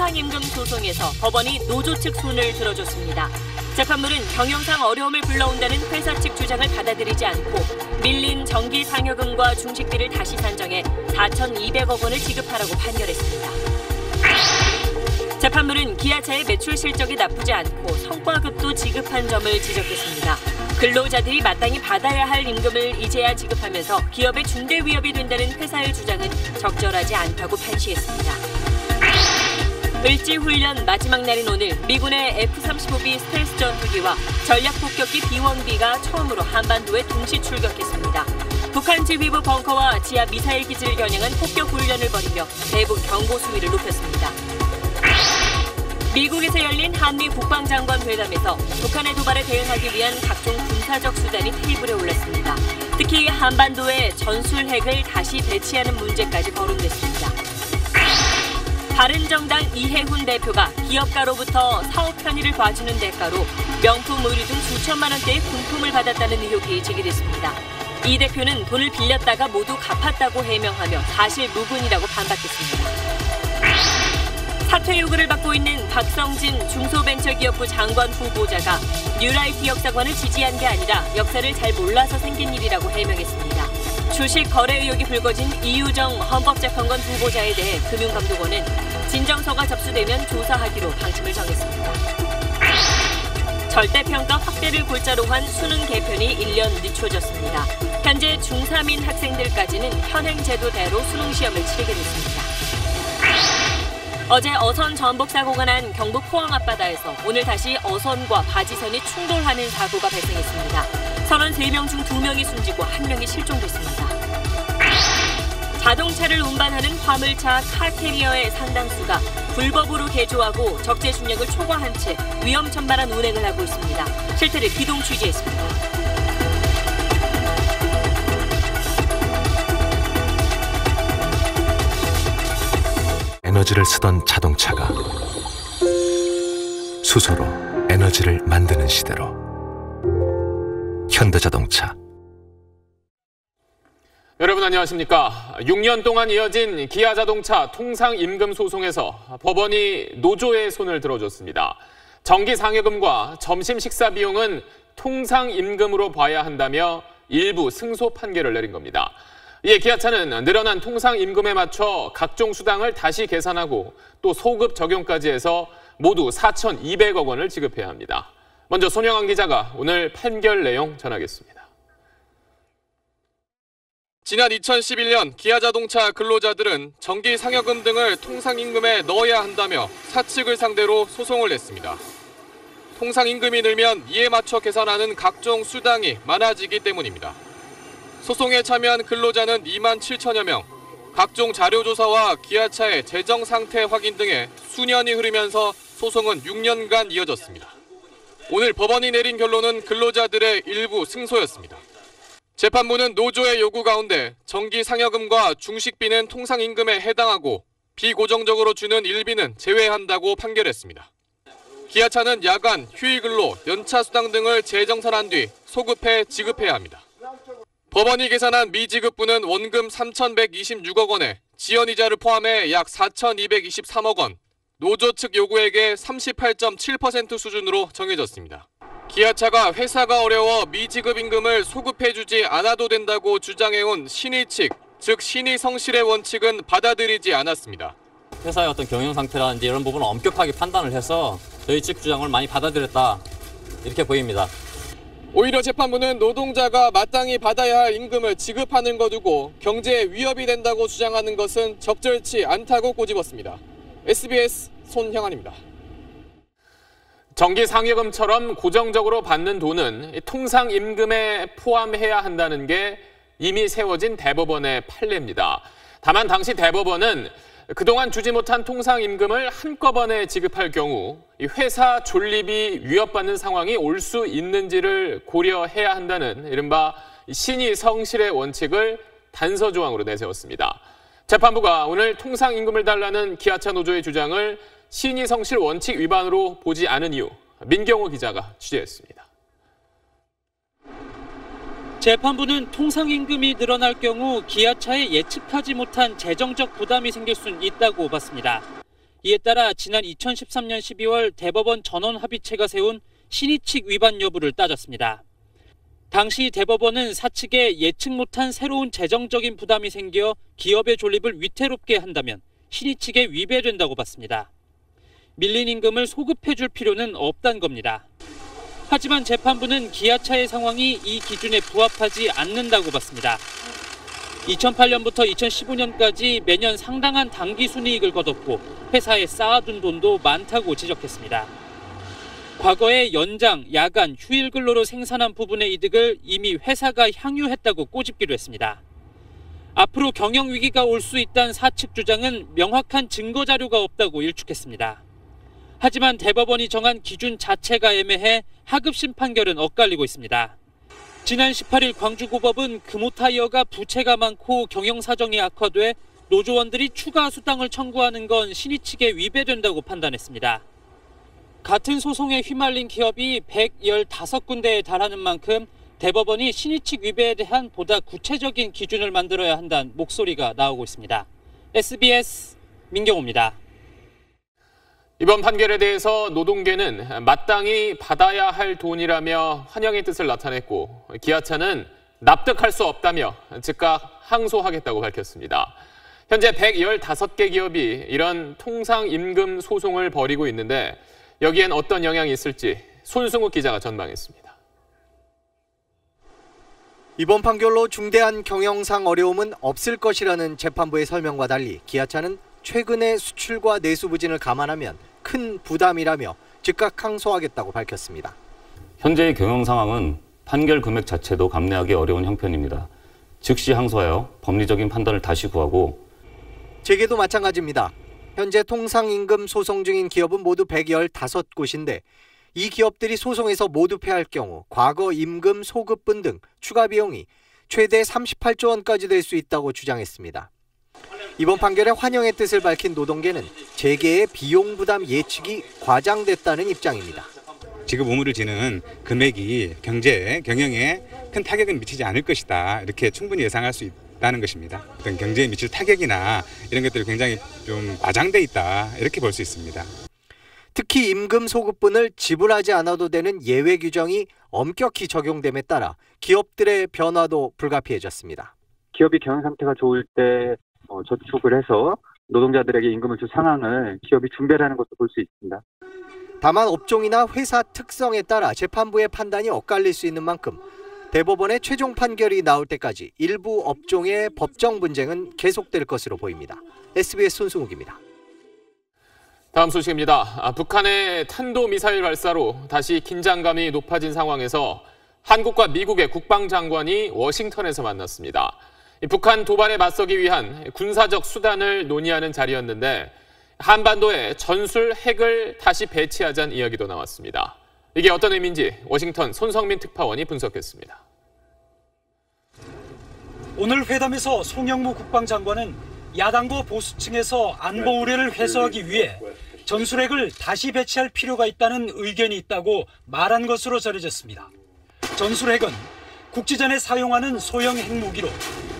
통상임금 소송에서 법원이 노조 측 손을 들어줬습니다. 재판부는 경영상 어려움을 불러온다는 회사 측 주장을 받아들이지 않고 밀린 정기 상여금과 중식비를 다시 산정해 4,200억 원을 지급하라고 판결했습니다. 재판부는 기아차의 매출 실적이 나쁘지 않고 성과급도 지급한 점을 지적했습니다. 근로자들이 마땅히 받아야 할 임금을 이제야 지급하면서 기업에 중대 위협이 된다는 회사의 주장은 적절하지 않다고 판시했습니다. 을지훈련 마지막 날인 오늘 미군의 F-35B 스텔스 전투기와 전략폭격기 B-1B가 처음으로 한반도에 동시 출격했습니다. 북한 지휘부 벙커와 지하 미사일 기지를 겨냥한 폭격 훈련을 벌이며 대북 경고 수위를 높였습니다. 미국에서 열린 한미 국방장관 회담에서 북한의 도발에 대응하기 위한 각종 군사적 수단이 테이블에 올랐습니다. 특히 한반도의 전술 핵을 다시 배치하는 문제까지 거론됐습니다. 바른정당 이해훈 대표가 기업가로부터 사업 편의를 봐주는 대가로 명품 의류 등 수천만 원대의 금품을 받았다는 의혹이 제기됐습니다. 이 대표는 돈을 빌렸다가 모두 갚았다고 해명하며 사실 무근이라고 반박했습니다. 사퇴 요구를 받고 있는 박성진 중소벤처기업부 장관 후보자가 뉴라이트 역사관을 지지한 게 아니라 역사를 잘 몰라서 생긴 일이라고 해명했습니다. 주식 거래 의혹이 불거진 이유정 헌법재판관 후보자에 대해 금융감독원은 진정서가 접수되면 조사하기로 방침을 정했습니다. 절대평가 확대를 골자로 한 수능 개편이 1년 늦춰졌습니다. 현재 중3인 학생들까지는 현행 제도대로 수능 시험을 치르게 됐습니다. 어제 어선 전복 사고가 난 경북 포항 앞바다에서 오늘 다시 어선과 바지선이 충돌하는 사고가 발생했습니다. 33명 중 2명이 숨지고 1명이 실종됐습니다. 자동차를 운반하는 화물차 카캐리어의 상당수가 불법으로 개조하고 적재 중량을 초과한 채 위험천만한 운행을 하고 있습니다. 실태를 기동 취재했습니다. 에너지를 쓰던 자동차가 수소로 에너지를 만드는 시대로 현대자동차. 여러분 안녕하십니까. 6년 동안 이어진 기아자동차 통상임금 소송에서 법원이 노조의 손을 들어줬습니다. 정기상여금과 점심 식사 비용은 통상임금으로 봐야 한다며 일부 승소 판결을 내린 겁니다. 이에 기아차는 늘어난 통상임금에 맞춰 각종 수당을 다시 계산하고 또 소급 적용까지 해서 모두 4,200억 원을 지급해야 합니다. 먼저 손영환 기자가 오늘 판결 내용 전하겠습니다. 지난 2011년 기아자동차 근로자들은 정기상여금 등을 통상임금에 넣어야 한다며 사측을 상대로 소송을 냈습니다. 통상임금이 늘면 이에 맞춰 계산하는 각종 수당이 많아지기 때문입니다. 소송에 참여한 근로자는 2만 7천여 명, 각종 자료조사와 기아차의 재정 상태 확인 등에 수년이 흐르면서 소송은 6년간 이어졌습니다. 오늘 법원이 내린 결론은 근로자들의 일부 승소였습니다. 재판부는 노조의 요구 가운데 정기상여금과 중식비는 통상임금에 해당하고 비고정적으로 주는 일비는 제외한다고 판결했습니다. 기아차는 야간, 휴일근로, 연차수당 등을 재정산한 뒤 소급해 지급해야 합니다. 법원이 계산한 미지급분은 원금 3,126억 원에 지연이자를 포함해 약 4,223억 원, 노조 측 요구액의 38.7% 수준으로 정해졌습니다. 기아차가 회사가 어려워 미지급 임금을 소급해주지 않아도 된다고 주장해온 신의 측, 즉 신의 성실의 원칙은 받아들이지 않았습니다. 회사의 어떤 경영 상태라든지 이런 부분을 엄격하게 판단을 해서 저희 측 주장을 많이 받아들였다, 이렇게 보입니다. 오히려 재판부는 노동자가 마땅히 받아야 할 임금을 지급하는 거 두고 경제에 위협이 된다고 주장하는 것은 적절치 않다고 꼬집었습니다. SBS 손형환입니다. 정기상여금처럼 고정적으로 받는 돈은 통상임금에 포함해야 한다는 게 이미 세워진 대법원의 판례입니다. 다만 당시 대법원은 그동안 주지 못한 통상임금을 한꺼번에 지급할 경우 회사 존립이 위협받는 상황이 올 수 있는지를 고려해야 한다는 이른바 신의 성실의 원칙을 단서 조항으로 내세웠습니다. 재판부가 오늘 통상임금을 달라는 기아차 노조의 주장을 신의 성실 원칙 위반으로 보지 않은 이유, 민경호 기자가 취재했습니다. 재판부는 통상임금이 늘어날 경우 기아차에 예측하지 못한 재정적 부담이 생길 수 있다고 봤습니다. 이에 따라 지난 2013년 12월 대법원 전원합의체가 세운 신의칙 위반 여부를 따졌습니다. 당시 대법원은 사측에 예측 못한 새로운 재정적인 부담이 생겨 기업의 존립을 위태롭게 한다면 신의칙에 위배된다고 봤습니다. 밀린 임금을 소급해줄 필요는 없다는 겁니다. 하지만 재판부는 기아차의 상황이 이 기준에 부합하지 않는다고 봤습니다. 2008년부터 2015년까지 매년 상당한 당기 순이익을 거뒀고 회사에 쌓아둔 돈도 많다고 지적했습니다. 과거에 연장, 야간, 휴일 근로로 생산한 부분의 이득을 이미 회사가 향유했다고 꼬집기도 했습니다. 앞으로 경영 위기가 올 수 있다는 사측 주장은 명확한 증거 자료가 없다고 일축했습니다. 하지만 대법원이 정한 기준 자체가 애매해 하급심 판결은 엇갈리고 있습니다. 지난 18일 광주고법은 금호타이어가 부채가 많고 경영 사정이 악화돼 노조원들이 추가 수당을 청구하는 건 신의칙에 위배된다고 판단했습니다. 같은 소송에 휘말린 기업이 115군데에 달하는 만큼 대법원이 신의칙 위배에 대한 보다 구체적인 기준을 만들어야 한다는 목소리가 나오고 있습니다. SBS 민경호입니다. 이번 판결에 대해서 노동계는 마땅히 받아야 할 돈이라며 환영의 뜻을 나타냈고 기아차는 납득할 수 없다며 즉각 항소하겠다고 밝혔습니다. 현재 115개 기업이 이런 통상임금 소송을 벌이고 있는데 여기엔 어떤 영향이 있을지 손승욱 기자가 전망했습니다. 이번 판결로 중대한 경영상 어려움은 없을 것이라는 재판부의 설명과 달리 기아차는 최근의 수출과 내수 부진을 감안하면 큰 부담이라며 즉각 항소하겠다고 밝혔습니다. 현재의 경영 상황은 판결 금액 자체도 감내하기 어려운 형편입니다. 즉시 항소하여 법리적인 판단을 다시 구하고 재계도 마찬가지입니다. 현재 통상임금 소송 중인 기업은 모두 115곳인데 이 기업들이 소송에서 모두 패할 경우 과거 임금 소급분 등 추가 비용이 최대 38조 원까지 될 수 있다고 주장했습니다. 이번 판결에 환영의 뜻을 밝힌 노동계는 재계의 비용 부담 예측이 과장됐다는 입장입니다. 지급 의무를 지는 금액이 경영에 큰 타격은 미치지 않을 것이다. 이렇게 충분히 예상할 수 있다는 것입니다. 어떤 경제에 미칠 타격이나 이런 것들이 굉장히 좀 과장돼 있다. 이렇게 볼 수 있습니다. 특히 임금 소급분을 지불하지 않아도 되는 예외 규정이 엄격히 적용됨에 따라 기업들의 변화도 불가피해졌습니다. 기업이 경영 상태가 좋을 때 저축을 해서 노동자들에게 임금을 줄 상황을 기업이 준비를 하는 것도 볼 수 있습니다. 다만 업종이나 회사 특성에 따라 재판부의 판단이 엇갈릴 수 있는 만큼 대법원의 최종 판결이 나올 때까지 일부 업종의 법정 분쟁은 계속될 것으로 보입니다. SBS 손승욱입니다. 다음 소식입니다. 북한의 탄도미사일 발사로 다시 긴장감이 높아진 상황에서 한국과 미국의 국방장관이 워싱턴에서 만났습니다. 북한 도발에 맞서기 위한 군사적 수단을 논의하는 자리였는데 한반도에 전술 핵을 다시 배치하자는 이야기도 나왔습니다. 이게 어떤 의미인지 워싱턴 손성민 특파원이 분석했습니다. 오늘 회담에서 송영무 국방장관은 야당과 보수층에서 안보 우려를 해소하기 위해 전술핵을 다시 배치할 필요가 있다는 의견이 있다고 말한 것으로 전해졌습니다. 전술핵은 국지전에 사용하는 소형 핵무기로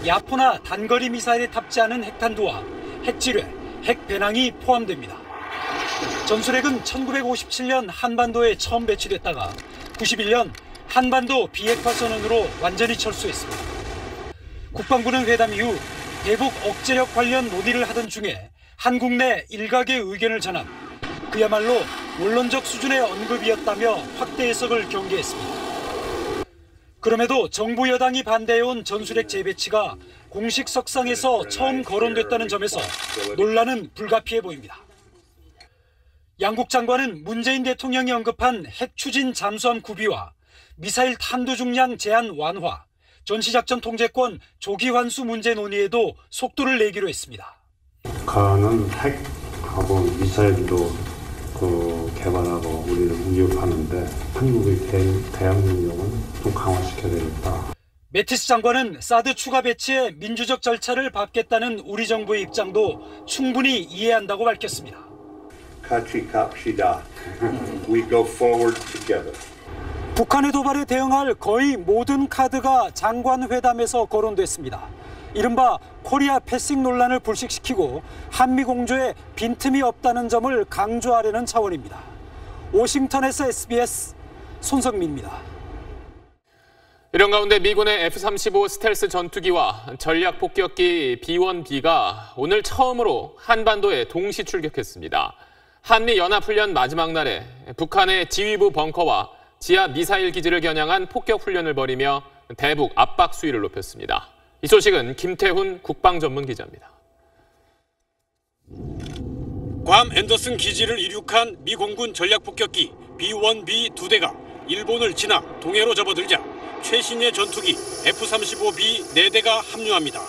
야포나 단거리 미사일에 탑재하는 핵탄두와 핵지뢰, 핵배낭이 포함됩니다. 전술핵은 1957년 한반도에 처음 배치됐다가 91년 한반도 비핵화 선언으로 완전히 철수했습니다. 국방부는 회담 이후 대북 억제력 관련 논의를 하던 중에 한국 내 일각의 의견을 전한 그야말로 원론적 수준의 언급이었다며 확대 해석을 경계했습니다. 그럼에도 정부 여당이 반대해온 전술핵 재배치가 공식 석상에서 처음 거론됐다는 점에서 논란은 불가피해 보입니다. 양국 장관은 문재인 대통령이 언급한 핵 추진 잠수함 구비와 미사일 탄두 중량 제한 완화, 전시작전 통제권 조기 환수 문제 논의에도 속도를 내기로 했습니다. 북한은 핵하고 미사일도 개발하고 우리를 공격하는데 한국의 대양 능력은 좀 강화시켜야 되겠다. 매티스 장관은 사드 추가 배치에 민주적 절차를 밟겠다는 우리 정부의 입장도 충분히 이해한다고 밝혔습니다. 같이 갑시다. We go forward together. 북한의 도발에 대응할 거의 모든 카드가 장관 회담에서 거론됐습니다. 이른바 코리아 패싱 논란을 불식시키고 한미 공조에 빈틈이 없다는 점을 강조하려는 차원입니다. 워싱턴에서 SBS 손성민입니다. 이런 가운데 미군의 F-35 스텔스 전투기와 전략 폭격기 B-1B가 오늘 처음으로 한반도에 동시 출격했습니다. 한미 연합훈련 마지막 날에 북한의 지휘부 벙커와 지하 미사일 기지를 겨냥한 폭격 훈련을 벌이며 대북 압박 수위를 높였습니다. 이 소식은 김태훈 국방전문기자입니다. 괌 앤더슨 기지를 이륙한 미 공군 전략 폭격기 B-1B 2대가 일본을 지나 동해로 접어들자 최신의 전투기 F-35B 4대가 합류합니다.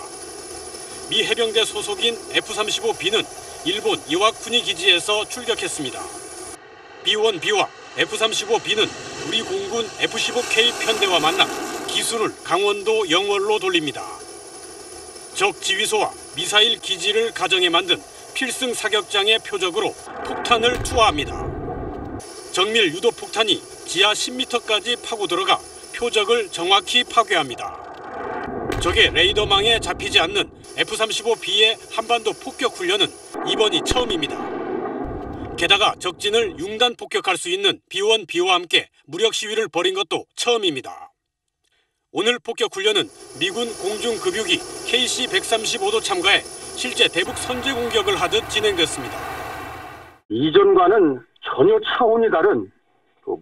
미 해병대 소속인 F-35B는 일본 이와쿠니 기지에서 출격했습니다. B-1B와 F-35B는 우리 공군 F-15K 편대와 만나 기술을 강원도 영월로 돌립니다. 적 지휘소와 미사일 기지를 가정해 만든 필승 사격장의 표적으로 폭탄을 투하합니다. 정밀 유도 폭탄이 지하 10m까지 파고 들어가 표적을 정확히 파괴합니다. 적의 레이더망에 잡히지 않는 F-35B의 한반도 폭격 훈련은 이번이 처음입니다. 게다가 적진을 융단 폭격할 수 있는 B-1B와 함께 무력 시위를 벌인 것도 처음입니다. 오늘 폭격 훈련은 미군 공중급유기 KC-135도 참가해 실제 대북 선제 공격을 하듯 진행됐습니다. 이전과는 전혀 차원이 다른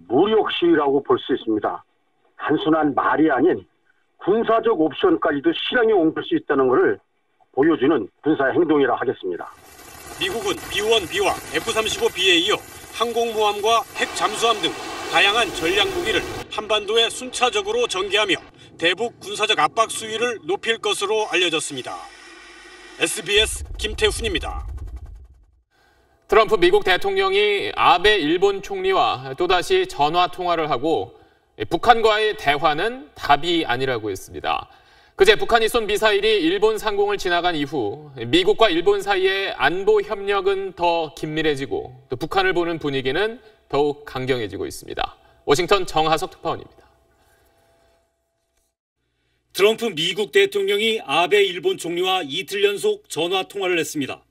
무력 시위라고 볼 수 있습니다. 단순한 말이 아닌 군사적 옵션까지도 실행에 옮길 수 있다는 것을 보여주는 군사 행동이라 하겠습니다. 미국은 B-1B와 F-35B에 이어 항공모함과 핵 잠수함 등 다양한 전략 무기를 한반도에 순차적으로 전개하며 대북 군사적 압박 수위를 높일 것으로 알려졌습니다. SBS 김태훈입니다. 트럼프 미국 대통령이 아베 일본 총리와 또다시 전화 통화를 하고 북한과의 대화는 답이 아니라고 했습니다. 그제 북한이 쏜 미사일이 일본 상공을 지나간 이후 미국과 일본 사이의 안보 협력은 더 긴밀해지고 또 북한을 보는 분위기는 더욱 강경해지고 있습니다. 워싱턴 정하석 특파원입니다. 트럼프 미국 대통령이 아베 일본 총리와 이틀 연속 전화 통화를 했습니다.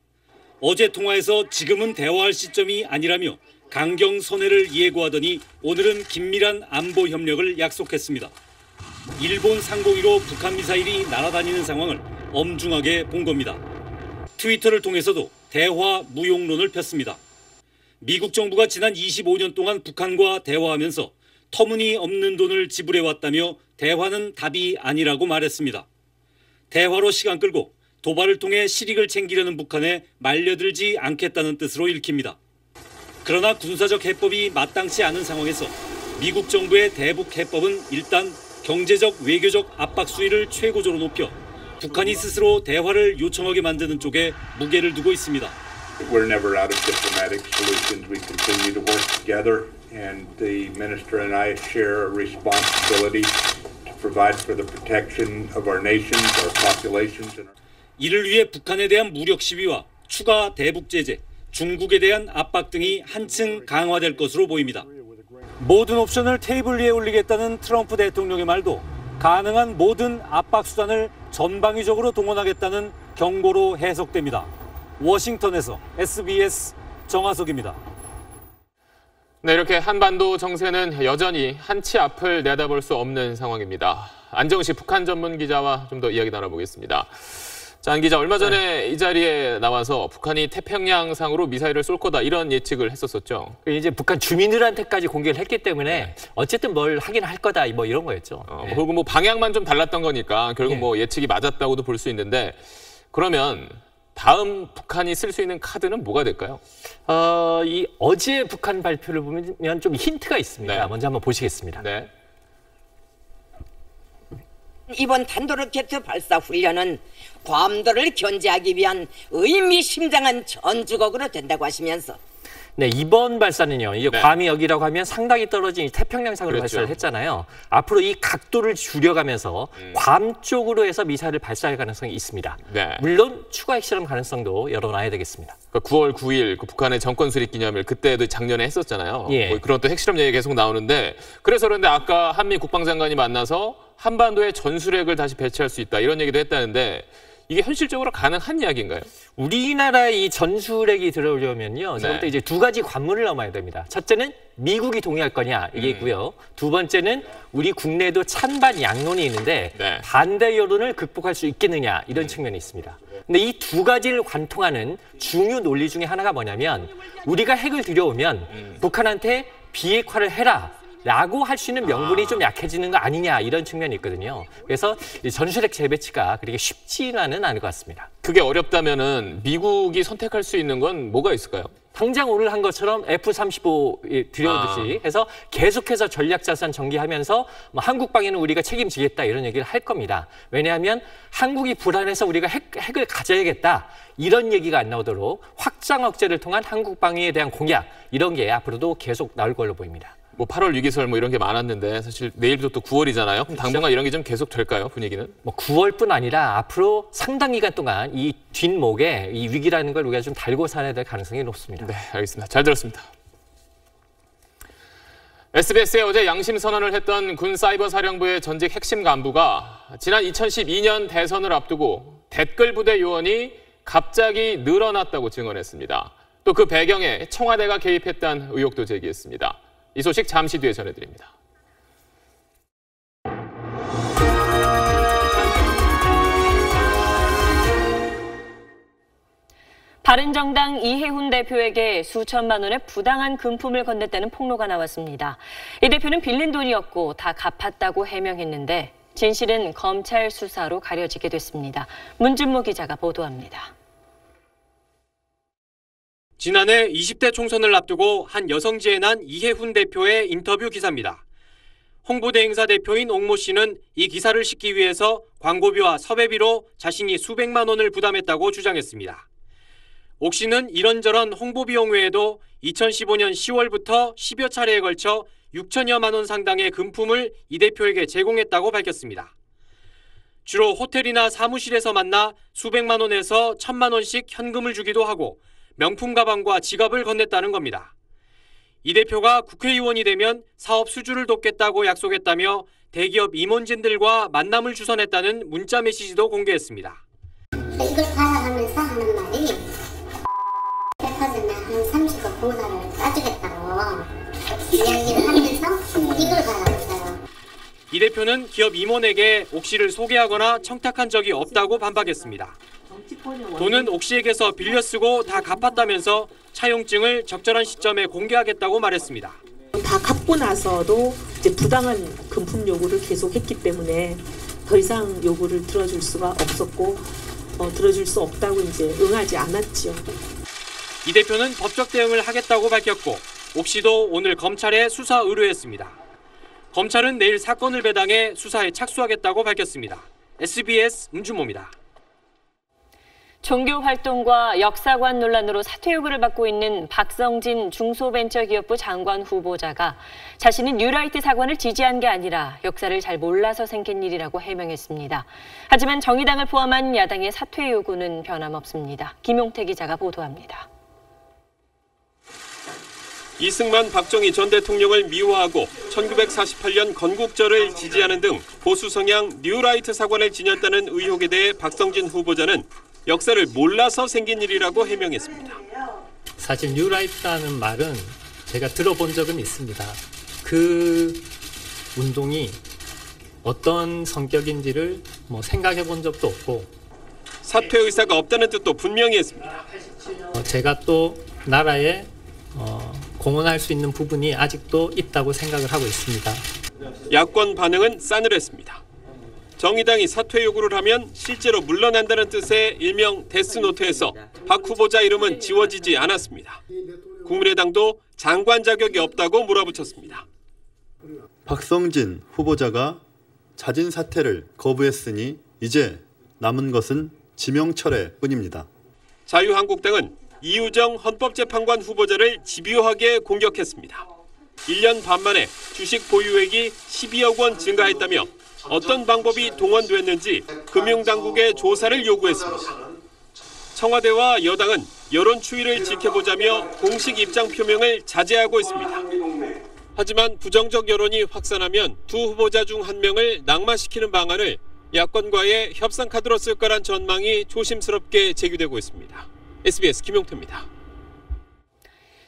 어제 통화에서 지금은 대화할 시점이 아니라며 강경선회를 예고하더니 오늘은 긴밀한 안보 협력을 약속했습니다. 일본 상공위로 북한 미사일이 날아다니는 상황을 엄중하게 본 겁니다. 트위터를 통해서도 대화 무용론을 폈습니다. 미국 정부가 지난 25년 동안 북한과 대화하면서 터무니없는 돈을 지불해왔다며 대화는 답이 아니라고 말했습니다. 대화로 시간 끌고 도발을 통해 실익을 챙기려는 북한에 말려들지 않겠다는 뜻으로 읽힙니다. 그러나 군사적 해법이 마땅치 않은 상황에서 미국 정부의 대북 해법은 일단 경제적, 외교적 압박 수위를 최고조로 높여 북한이 스스로 대화를 요청하게 만드는 쪽에 무게를 두고 있습니다. We're never out of diplomatic solutions. We continue to work together, and the minister and I share a responsibility to provide for the protection of our nations, our populations. 이를 위해 북한에 대한 무력 시위와 추가 대북 제재, 중국에 대한 압박 등이 한층 강화될 것으로 보입니다. 모든 옵션을 테이블 위에 올리겠다는 트럼프 대통령의 말도 가능한 모든 압박 수단을 전방위적으로 동원하겠다는 경고로 해석됩니다. 워싱턴에서 SBS 정하석입니다. 네, 이렇게 한반도 정세는 여전히 한치 앞을 내다볼 수 없는 상황입니다. 안정식 북한 전문 기자와 좀 더 이야기 나눠보겠습니다. 자, 안 기자, 얼마 전에 이 자리에 나와서 북한이 태평양상으로 미사일을 쏠 거다 이런 예측을 했었었죠. 이제 북한 주민들한테까지 공개를 했기 때문에 어쨌든 뭘 하긴 할 거다 뭐 이런 거였죠. 그리고 뭐 방향만 좀 달랐던 거니까 결국 뭐 예측이 맞았다고도 볼 수 있는데 그러면 다음 북한이 쓸 수 있는 카드는 뭐가 될까요? 이 어제 북한 발표를 보면 좀 힌트가 있습니다. 네. 먼저 한번 보시겠습니다. 네. 이번 탄도로켓 발사 훈련은 괌도를 견제하기 위한 의미심장한 전주곡으로 된다고 하시면서 네, 이번 발사는요. 이제 네. 괌이 여기라고 하면 상당히 떨어진 태평양상으로 그렇죠. 발사를 했잖아요. 앞으로 이 각도를 줄여가면서 괌 쪽으로 해서 미사일을 발사할 가능성이 있습니다. 네. 물론 추가 핵실험 가능성도 열어놔야 되겠습니다. 그러니까 9월 9일 그 북한의 정권 수립 기념일 그때도 작년에 했었잖아요. 예. 뭐 그런 또 핵실험 얘기 계속 나오는데 그래서 그런데 아까 한미 국방장관이 만나서 한반도에 전술핵을 다시 배치할 수 있다 이런 얘기도 했다는데 이게 현실적으로 가능한 이야기인가요? 우리나라에 이 전술핵이 들어오려면요. 저부터 이제 두 가지 관문을 넘어야 됩니다. 첫째는 미국이 동의할 거냐 이게 있고요. 두 번째는 우리 국내에도 찬반 양론이 있는데 반대 여론을 극복할 수 있겠느냐 이런 측면이 있습니다. 근데 이 두 가지를 관통하는 중요 논리 중에 하나가 뭐냐면 우리가 핵을 들여오면 북한한테 비핵화를 해라. 라고 할 수 있는 명분이 좀 약해지는 거 아니냐 이런 측면이 있거든요. 그래서 전술핵 재배치가 그렇게 쉽지는 않을 것 같습니다. 그게 어렵다면은 미국이 선택할 수 있는 건 뭐가 있을까요? 당장 오늘 한 것처럼 F-35 들여오듯이 해서 계속해서 전략자산 전개하면서 뭐 한국방위는 우리가 책임지겠다 이런 얘기를 할 겁니다. 왜냐하면 한국이 불안해서 우리가 핵을 가져야겠다 이런 얘기가 안 나오도록 확장 억제를 통한 한국방위에 대한 공약 이런 게 앞으로도 계속 나올 걸로 보입니다. 뭐 8월 위기설 뭐 이런 게 많았는데 사실 내일부터 또 9월이잖아요. 그럼 당분간 이런 게 좀 계속 될까요? 분위기는? 뭐 9월뿐 아니라 앞으로 상당 기간 동안 이 뒷목에 이 위기라는 걸 우리가 좀 달고 살아야 될 가능성이 높습니다. 네, 알겠습니다. 잘 들었습니다. SBS에 어제 양심 선언을 했던 군 사이버 사령부의 전직 핵심 간부가 지난 2012년 대선을 앞두고 댓글 부대 요원이 갑자기 늘어났다고 증언했습니다. 또 그 배경에 청와대가 개입했다는 의혹도 제기했습니다. 이 소식 잠시 뒤에 전해드립니다. 바른정당 이해훈 대표에게 수천만 원의 부당한 금품을 건넸다는 폭로가 나왔습니다. 이 대표는 빌린 돈이었고 다 갚았다고 해명했는데 진실은 검찰 수사로 가려지게 됐습니다. 문준모 기자가 보도합니다. 지난해 20대 총선을 앞두고 한 여성지에 난 이해훈 대표의 인터뷰 기사입니다. 홍보대 행사 대표인 옥모 씨는 이 기사를 싣기 위해서 광고비와 섭외비로 자신이 수백만 원을 부담했다고 주장했습니다. 옥 씨는 이런저런 홍보 비용 외에도 2015년 10월부터 10여 차례에 걸쳐 6천여만 원 상당의 금품을 이 대표에게 제공했다고 밝혔습니다. 주로 호텔이나 사무실에서 만나 수백만 원에서 1,000만 원씩 현금을 주기도 하고 명품 가방과 지갑을 건넸다는 겁니다. 이 대표가 국회의원이 되면 사업 수주를 돕겠다고 약속했다며 대기업 임원진들과 만남을 주선했다는 문자 메시지도 공개했습니다. 이걸 받아가면서 하는 말이 백화점에 한 30억 공사를 따주겠다고 이야기를 하면서 이걸 받아갔어요. 이 대표는 기업 임원에게 옥 씨를 소개하거나 청탁한 적이 없다고 반박했습니다. 돈은 옥 씨에게서 빌려 쓰고 다 갚았다면서 차용증을 적절한 시점에 공개하겠다고 말했습니다. 다 갚고 나서도 이제 부당한 금품 요구를 계속했기 때문에 더 이상 요구를 들어줄 수가 없었고 들어줄 수 없다고 이제 응하지 않았죠. 이 대표는 법적 대응을 하겠다고 밝혔고 옥 씨도 오늘 검찰에 수사 의뢰했습니다. 검찰은 내일 사건을 배당해 수사에 착수하겠다고 밝혔습니다. SBS 문준모입니다. 종교 활동과 역사관 논란으로 사퇴 요구를 받고 있는 박성진 중소벤처기업부 장관 후보자가 자신이 뉴라이트 사관을 지지한 게 아니라 역사를 잘 몰라서 생긴 일이라고 해명했습니다. 하지만 정의당을 포함한 야당의 사퇴 요구는 변함없습니다. 김용태 기자가 보도합니다. 이승만, 박정희 전 대통령을 미화하고 1948년 건국절을 지지하는 등 보수 성향 뉴라이트 사관을 지녔다는 의혹에 대해 박성진 후보자는 역사를 몰라서 생긴 일이라고 해명했습니다. 사실 뉴라이트라는 말은 제가 들어본 적은 있습니다. 그 운동이 어떤 성격인지를 생각해 본 적도 없고 사퇴 의사가 없다는 뜻도 분명히 했습니다. 제가 또 나라에 공헌할 수 있는 부분이 아직도 있다고 생각을 하고 있습니다. 야권 반응은 싸늘했습니다. 정의당이 사퇴 요구를 하면 실제로 물러난다는 뜻의 일명 데스노트에서 박 후보자 이름은 지워지지 않았습니다. 국민의당도 장관 자격이 없다고 몰아붙였습니다. 박성진 후보자가 자진 사퇴를 거부했으니 이제 남은 것은 지명철회뿐입니다. 자유한국당은 이우정 헌법재판관 후보자를 집요하게 공격했습니다. 1년 반 만에 주식 보유액이 12억 원 증가했다며 어떤 방법이 동원됐는지 금융당국에 조사를 요구했습니다. 청와대와 여당은 여론 추이를 지켜보자며 공식 입장 표명을 자제하고 있습니다. 하지만 부정적 여론이 확산하면 두 후보자 중 한 명을 낙마시키는 방안을 야권과의 협상 카드로 쓸 거란 전망이 조심스럽게 제기되고 있습니다. SBS 김용태입니다.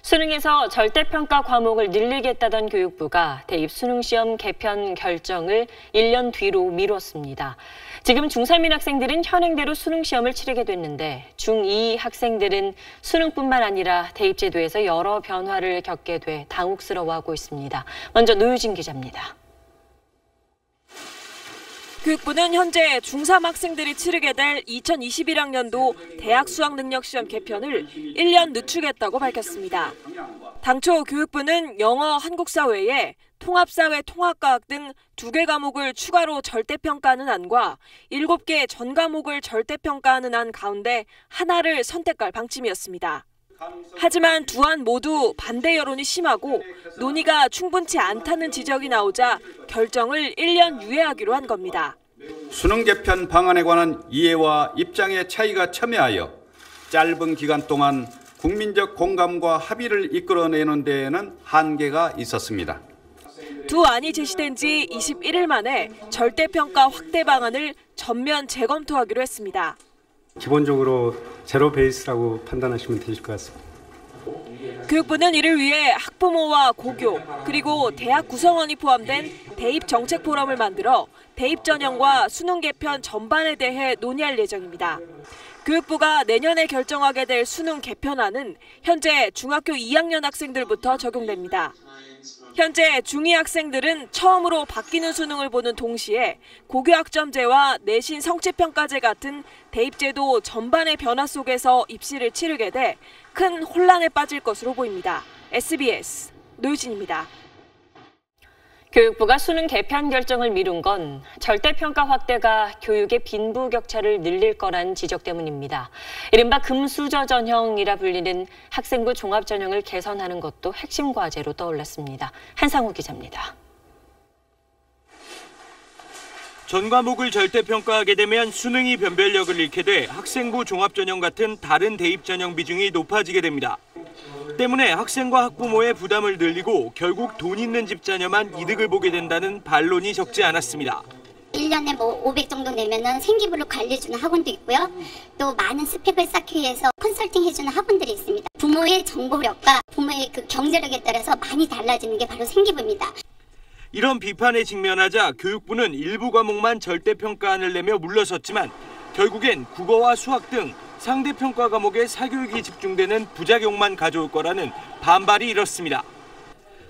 수능에서 절대평가 과목을 늘리겠다던 교육부가 대입 수능시험 개편 결정을 1년 뒤로 미뤘습니다. 지금 중3인 학생들은 현행대로 수능시험을 치르게 됐는데 중2 학생들은 수능뿐만 아니라 대입제도에서 여러 변화를 겪게 돼 당혹스러워하고 있습니다. 먼저 노유진 기자입니다. 교육부는 현재 중3 학생들이 치르게 될 2021학년도 대학 수학능력시험 개편을 1년 늦추겠다고 밝혔습니다. 당초 교육부는 영어, 한국사 외에 통합사회, 통합과학 등 2개 과목을 추가로 절대평가하는 안과 7개 전 과목을 절대평가하는 안 가운데 하나를 선택할 방침이었습니다. 하지만 두 안 모두 반대 여론이 심하고 논의가 충분치 않다는 지적이 나오자 결정을 1년 유예하기로 한 겁니다. 수능 개편 방안에 관한 이해와 입장의 차이가 첨예하여 짧은 기간 동안 국민적 공감과 합의를 이끌어내는 데에는 한계가 있었습니다. 두 안이 제시된 지 21일 만에 절대평가 확대 방안을 전면 재검토하기로 했습니다. 기본적으로 제로 베이스라고 판단하시면 되실 것 같습니다. 교육부는 이를 위해 학부모와 고교 그리고 대학 구성원이 포함된 대입 정책 포럼을 만들어 대입 전형과 수능 개편 전반에 대해 논의할 예정입니다. 교육부가 내년에 결정하게 될 수능 개편안은 현재 중학교 2학년 학생들부터 적용됩니다. 현재 중2 학생들은 처음으로 바뀌는 수능을 보는 동시에 고교학점제와 내신 성취평가제 같은 대입제도 전반의 변화 속에서 입시를 치르게 돼 큰 혼란에 빠질 것으로 보입니다. SBS 노유진입니다. 교육부가 수능 개편 결정을 미룬 건 절대평가 확대가 교육의 빈부격차를 늘릴 거란 지적 때문입니다. 이른바 금수저 전형이라 불리는 학생부 종합전형을 개선하는 것도 핵심 과제로 떠올랐습니다. 한상우 기자입니다. 전 과목을 절대평가하게 되면 수능이 변별력을 잃게 돼 학생부 종합전형 같은 다른 대입 전형 비중이 높아지게 됩니다. 때문에 학생과 학부모의 부담을 늘리고 결국 돈 있는 집 자녀만 이득을 보게 된다는 반론이 적지 않았습니다. 1년에 500 정도 내면은 생기부를 관리해주는 학원도 있고요. 또 많은 스펙을 쌓기 위해서 컨설팅 해주는 학원들이 있습니다. 부모의 정보력과 부모의 그 경제력에 따라서 많이 달라지는 게 바로 생기부입니다. 이런 비판에 직면하자 교육부는 일부 과목만 절대평가안을 내며 물러섰지만 결국엔 국어와 수학 등 상대평가 과목의 사교육이 집중되는 부작용만 가져올 거라는 반발이 일었습니다.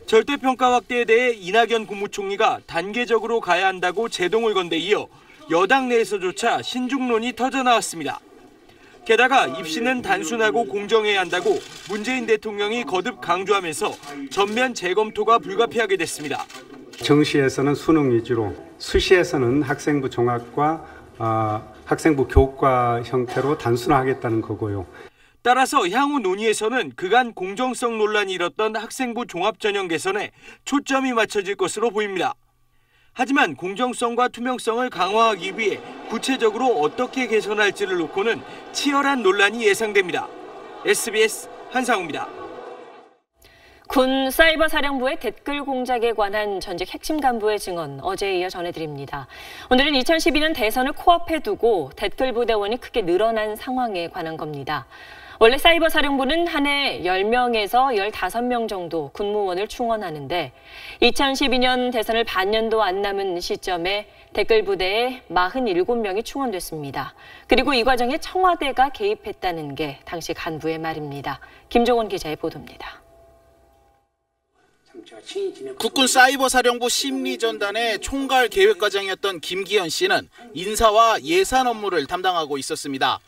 절대평가 확대에 대해 이낙연 국무총리가 단계적으로 가야 한다고 제동을 건 데 이어 여당 내에서조차 신중론이 터져나왔습니다. 게다가 입시는 단순하고 공정해야 한다고 문재인 대통령이 거듭 강조하면서 전면 재검토가 불가피하게 됐습니다. 정시에서는 수능 위주로, 수시에서는 학생부 종합과 학생부 교과 형태로 단순화하겠다는 거고요. 따라서 향후 논의에서는 그간 공정성 논란이 일었던 학생부 종합전형 개선에 초점이 맞춰질 것으로 보입니다. 하지만 공정성과 투명성을 강화하기 위해 구체적으로 어떻게 개선할지를 놓고는 치열한 논란이 예상됩니다. SBS 한상우입니다. 군 사이버사령부의 댓글 공작에 관한 전직 핵심 간부의 증언 어제에 이어 전해드립니다. 오늘은 2012년 대선을 코앞에 두고 댓글 부대원이 크게 늘어난 상황에 관한 겁니다. 원래 사이버사령부는 한 해 10명에서 15명 정도 군무원을 충원하는데 2012년 대선을 반년도 안 남은 시점에 댓글 부대에 47명이 충원됐습니다. 그리고 이 과정에 청와대가 개입했다는 게 당시 간부의 말입니다. 김종원 기자의 보도입니다. 국군 사이버사령부 심리전단의 총괄 계획과장이었던 김기현 씨는 인사와 예산 업무를 담당하고 있었습니다.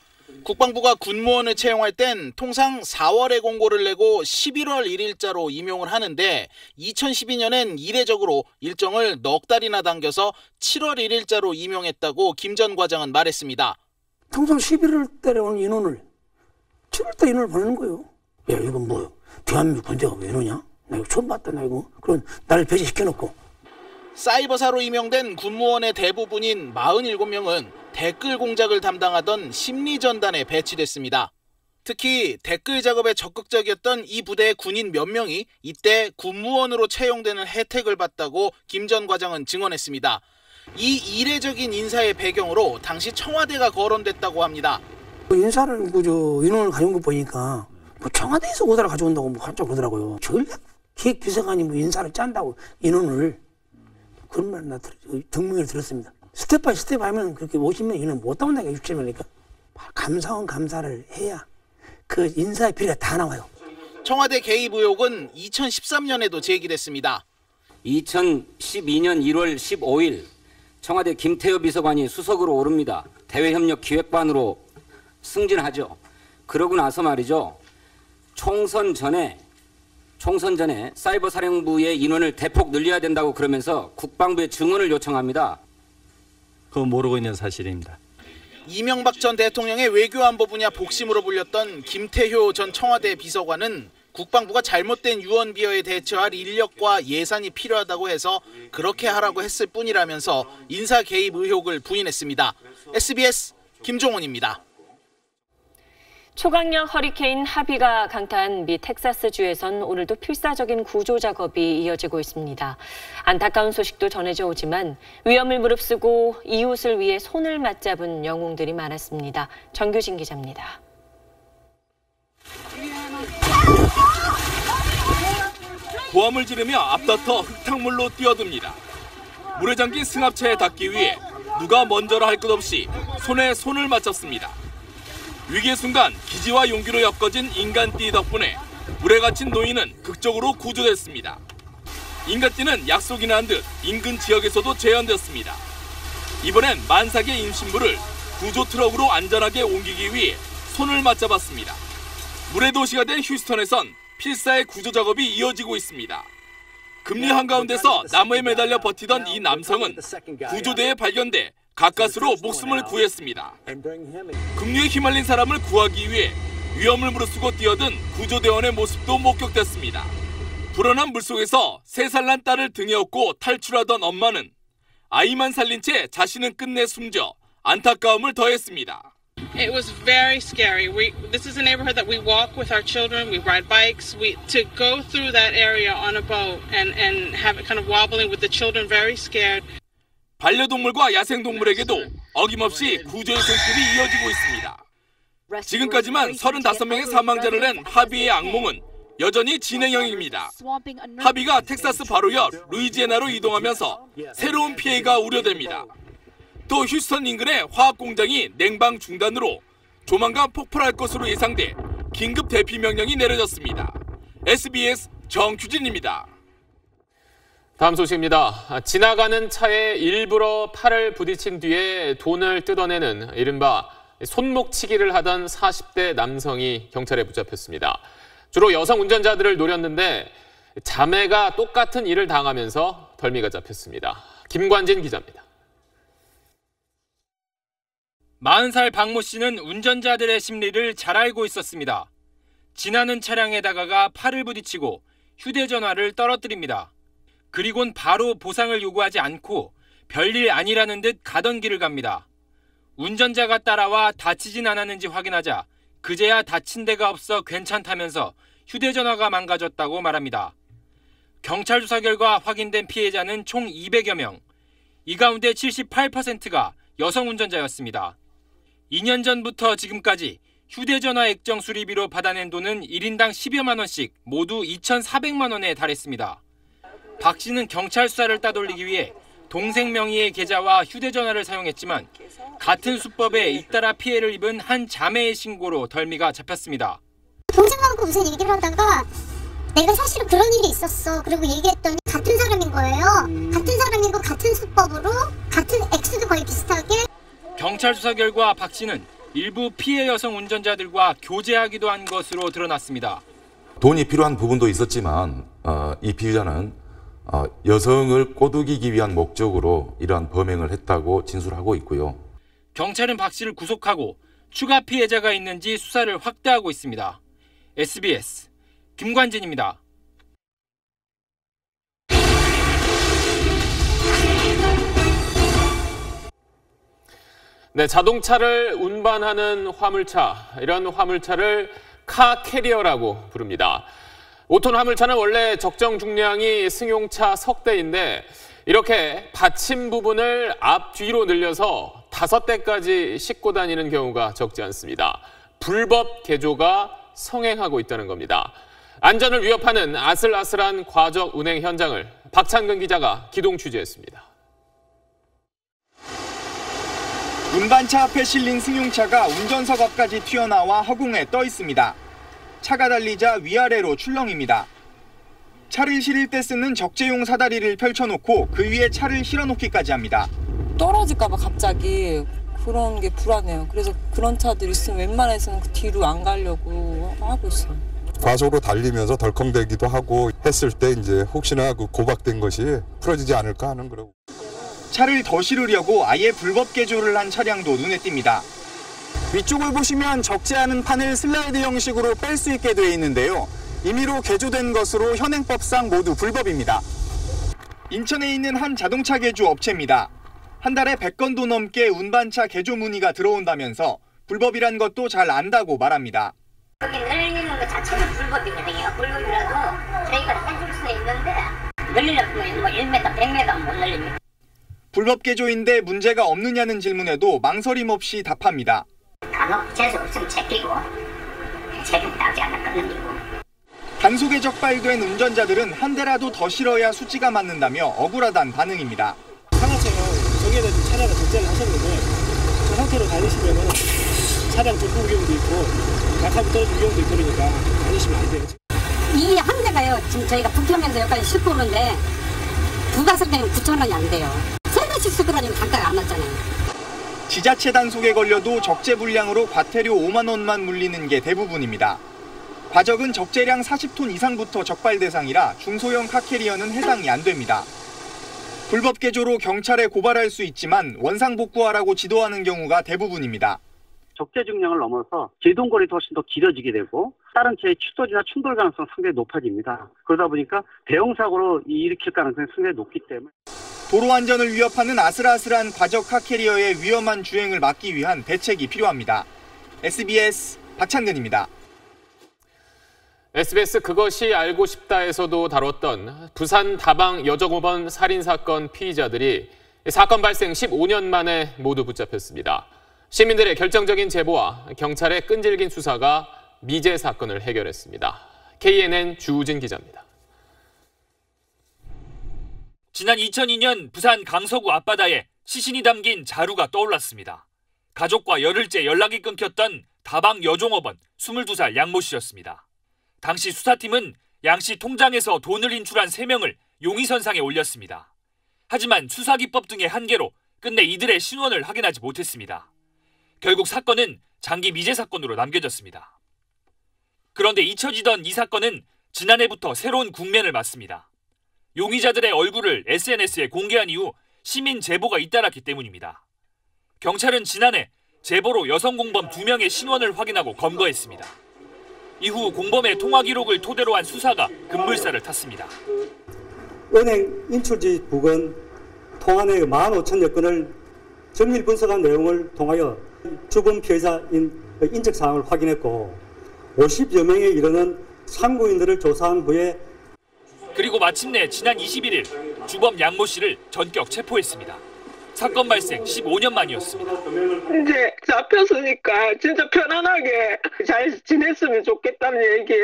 국방부가 군무원을 채용할 땐 통상 4월에 공고를 내고 11월 1일자로 임용을 하는데 2012년엔 이례적으로 일정을 넉 달이나 당겨서 7월 1일자로 임용했다고 김 전 과장은 말했습니다. 통상 11월 달에 오는 인원을 7월 달 인원을 보내는 거예요. 야, 이건 뭐 대한민국 군대가 왜 이러냐? 나 이거 처음 봤다, 나 이거. 그럼 나를 배제시켜놓고. 사이버사로 임용된 군무원의 대부분인 47명은 댓글 공작을 담당하던 심리전단에 배치됐습니다. 특히 댓글 작업에 적극적이었던 이 부대의 군인 몇 명이 이때 군무원으로 채용되는 혜택을 받다고 김 전 과장은 증언했습니다. 이 이례적인 인사의 배경으로 당시 청와대가 거론됐다고 합니다. 인사를 인원을 가져온 거 보니까 청와대에서 오다를 가져온다고 깜짝 그러더라고요. 전략 기획비서관이 인사를 짠다고 인원을 그런 말 나 정문을 들었습니다. 스텝 바이 스텝 하면 그렇게 50명 인원 못 나온다니까 60명이니까 감사원 감사를 해야 그 인사의 비리가 다 나와요. 청와대 개입 의혹은 2013년에도 제기됐습니다. 2012년 1월 15일 청와대 김태효 비서관이 수석으로 오릅니다. 대외협력기획관으로 승진하죠. 그러고 나서 말이죠. 총선 전에 사이버 사령부의 인원을 대폭 늘려야 된다고 그러면서 국방부에 증언을 요청합니다. 그건 모르고 있는 사실입니다. 이명박 전 대통령의 외교안보 분야 복심으로 불렸던 김태효 전 청와대 비서관은 국방부가 잘못된 유언비어에 대처할 인력과 예산이 필요하다고 해서 그렇게 하라고 했을 뿐이라면서 인사 개입 의혹을 부인했습니다. SBS 김종원입니다. 초강력 허리케인 하비가 강타한 미 텍사스주에선 오늘도 필사적인 구조 작업이 이어지고 있습니다. 안타까운 소식도 전해져 오지만 위험을 무릅쓰고 이웃을 위해 손을 맞잡은 영웅들이 많았습니다. 정규진 기자입니다. 고함을 지르며 앞다퉈 흙탕물로 뛰어듭니다. 물에 잠긴 승합차에 닿기 위해 누가 먼저라 할 것 없이 손에 손을 맞췄습니다. 위기의 순간 기지와 용기로 엮어진 인간띠 덕분에 물에 갇힌 노인은 극적으로 구조됐습니다. 인간띠는 약속이나 한 듯 인근 지역에서도 재현됐습니다. 이번엔 만삭의 임신부를 구조 트럭으로 안전하게 옮기기 위해 손을 맞잡았습니다. 물의 도시가 된 휴스턴에선 필사의 구조 작업이 이어지고 있습니다. 금리 한가운데서 나무에 매달려 버티던 이 남성은 구조대에 발견돼 가까스로 목숨을 구했습니다. 급류에 휘말린 사람을 구하기 위해 위험을 무릅쓰고 뛰어든 구조대원의 모습도 목격됐습니다. 불어난 물속에서 3살 난 딸을 등에 업고 탈출하던 엄마는 아이만 살린 채 자신은 끝내 숨져 안타까움을 더했습니다. It was very scary. This is a neighborhood that we walk with our children. We ride bikes. To go through that area on a boat and have it kind of wobbling with the children very scared. 반려동물과 야생동물에게도 어김없이 구조의 손길이 이어지고 있습니다. 지금까지만 35명의 사망자를 낸 하비의 악몽은 여전히 진행형입니다. 하비가 텍사스 바로 옆 루이지애나로 이동하면서 새로운 피해가 우려됩니다. 또 휴스턴 인근의 화학공장이 냉방 중단으로 조만간 폭발할 것으로 예상돼 긴급 대피 명령이 내려졌습니다. SBS 정규진입니다. 다음 소식입니다. 지나가는 차에 일부러 팔을 부딪힌 뒤에 돈을 뜯어내는 이른바 손목치기를 하던 40대 남성이 경찰에 붙잡혔습니다. 주로 여성 운전자들을 노렸는데 자매가 똑같은 일을 당하면서 덜미가 잡혔습니다. 김관진 기자입니다. 40살 박모 씨는 운전자들의 심리를 잘 알고 있었습니다. 지나는 차량에 다가가 팔을 부딪히고 휴대전화를 떨어뜨립니다. 그리곤 바로 보상을 요구하지 않고 별일 아니라는 듯 가던 길을 갑니다. 운전자가 따라와 다치진 않았는지 확인하자 그제야 다친 데가 없어 괜찮다면서 휴대전화가 망가졌다고 말합니다. 경찰 조사 결과 확인된 피해자는 총 200여 명. 이 가운데 78%가 여성 운전자였습니다. 2년 전부터 지금까지 휴대전화 액정 수리비로 받아낸 돈은 1인당 10여만 원씩 모두 2,400만 원에 달했습니다. 박 씨는 경찰 수사를 따돌리기 위해 동생 명의의 계좌와 휴대전화를 사용했지만 같은 수법에 잇따라 피해를 입은 한 자매의 신고로 덜미가 잡혔습니다. 동생하고 무슨 얘기를 하다가 내가 사실은 그런 일이 있었어. 그리고 얘기했더니 같은 사람인 거예요. 같은 사람이고 같은 수법으로 같은 액수도 거의 비슷하게. 경찰 수사 결과 박 씨는 일부 피해 여성 운전자들과 교제하기도 한 것으로 드러났습니다. 돈이 필요한 부분도 있었지만 이 피의자는 여성을 꼬드기기 위한 목적으로 이러한 범행을 했다고 진술하고 있고요. 경찰은 박 씨를 구속하고 추가 피해자가 있는지 수사를 확대하고 있습니다. SBS 김관진입니다. 네, 자동차를 운반하는 화물차, 이런 화물차를 카 캐리어라고 부릅니다. 5톤 화물차는 원래 적정 중량이 승용차 석 대인데 이렇게 받침 부분을 앞뒤로 늘려서 5대까지 싣고 다니는 경우가 적지 않습니다. 불법 개조가 성행하고 있다는 겁니다. 안전을 위협하는 아슬아슬한 과적 운행 현장을 박찬근 기자가 기동 취재했습니다. 운반차 앞에 실린 승용차가 운전석 앞까지 튀어나와 허공에 떠 있습니다. 차가 달리자 위아래로 출렁입니다. 차를 실을 때 쓰는 적재용 사다리를 펼쳐놓고 그 위에 차를 실어놓기까지 합니다. 떨어질까 봐 갑자기 그런 게 불안해요. 그래서 그런 차들 있으면 웬만해서는 뒤로 안 가려고 하고 있어요. 과속으로 달리면서 덜컹대기도 하고 했을 때 이제 혹시나 그 고박된 것이 풀어지지 않을까 하는 그런. 차를 더 실으려고 아예 불법 개조를 한 차량도 눈에 띕니다. 위쪽을 보시면 적재 않은 판을 슬라이드 형식으로 뺄 수 있게 되어 있는데요. 임의로 개조된 것으로 현행법상 모두 불법입니다. 인천에 있는 한 자동차 개조 업체입니다. 한 달에 100건도 넘게 운반차 개조 문의가 들어온다면서 불법이란 것도 잘 안다고 말합니다. 여기 늘리는 것 자체는 불법이거든요. 불법이라도 저희가 해줄 수 있는데 늘리려면 뭐 1m, 100m 못 늘립니다. 불법 개조인데 문제가 없느냐는 질문에도 망설임 없이 답합니다. 간혹 재수 없으면 제끼고 책임 따지 않아 끊는다고. 단속에 적발된 운전자들은 한 대라도 더 실어야 수치가 맞는다며 억울하단 반응입니다. 상하차가 정해진 차량을 적재를 하셨는데 저 상태로 다니시면 차량 전부 위험도 있고 약하고 떨어진 위험도 있고 그러니까 다니시면 안 돼요. 이 한 대가요. 지금 저희가 북평면서 여기까지 싣고 오는데 부가석되면 9,000원이 안 돼요. 세 대씩 싣고 다니면 단가가 안 맞잖아요. 지자체 단속에 걸려도 적재 분량으로 과태료 5만 원만 물리는 게 대부분입니다. 과적은 적재량 40톤 이상부터 적발 대상이라 중소형 카캐리어는 해당이 안 됩니다. 불법 개조로 경찰에 고발할 수 있지만 원상복구하라고 지도하는 경우가 대부분입니다. 적재 중량을 넘어서 제동거리도 훨씬 더 길어지게 되고 다른 차의 추돌이나 충돌 가능성이 상당히 높아집니다. 그러다 보니까 대형사고로 일으킬 가능성이 상당히 높기 때문에 도로 안전을 위협하는 아슬아슬한 과적 카캐리어의 위험한 주행을 막기 위한 대책이 필요합니다. SBS 박찬근입니다. SBS 그것이 알고 싶다에서도 다뤘던 부산 다방 여정업원 살인사건 피의자들이 사건 발생 15년 만에 모두 붙잡혔습니다. 시민들의 결정적인 제보와 경찰의 끈질긴 수사가 미제 사건을 해결했습니다. KNN 주우진 기자입니다. 지난 2002년 부산 강서구 앞바다에 시신이 담긴 자루가 떠올랐습니다. 가족과 열흘째 연락이 끊겼던 다방 여종업원 22살 양모 씨였습니다. 당시 수사팀은 양 씨 통장에서 돈을 인출한 3명을 용의선상에 올렸습니다. 하지만 수사기법 등의 한계로 끝내 이들의 신원을 확인하지 못했습니다. 결국 사건은 장기 미제 사건으로 남겨졌습니다. 그런데 잊혀지던 이 사건은 지난해부터 새로운 국면을 맞습니다. 용의자들의 얼굴을 SNS에 공개한 이후 시민 제보가 잇따랐기 때문입니다. 경찰은 지난해 제보로 여성 공범 2명의 신원을 확인하고 검거했습니다. 이후 공범의 통화 기록을 토대로 한 수사가 급물살을 탔습니다. 은행 인출지 부근 통화 내역 15,000여 건을 정밀 분석한 내용을 통하여 주범 피해자 인적 사항을 확인했고 50여 명에 이르는 참고인들을 조사한 후에 그리고 마침내 지난 21일 주범 양모 씨를 전격 체포했습니다. 사건 발생 15년 만이었습니다. 이제 잡혔으니까 진짜 편안하게 잘 지냈으면 좋겠다는 얘기.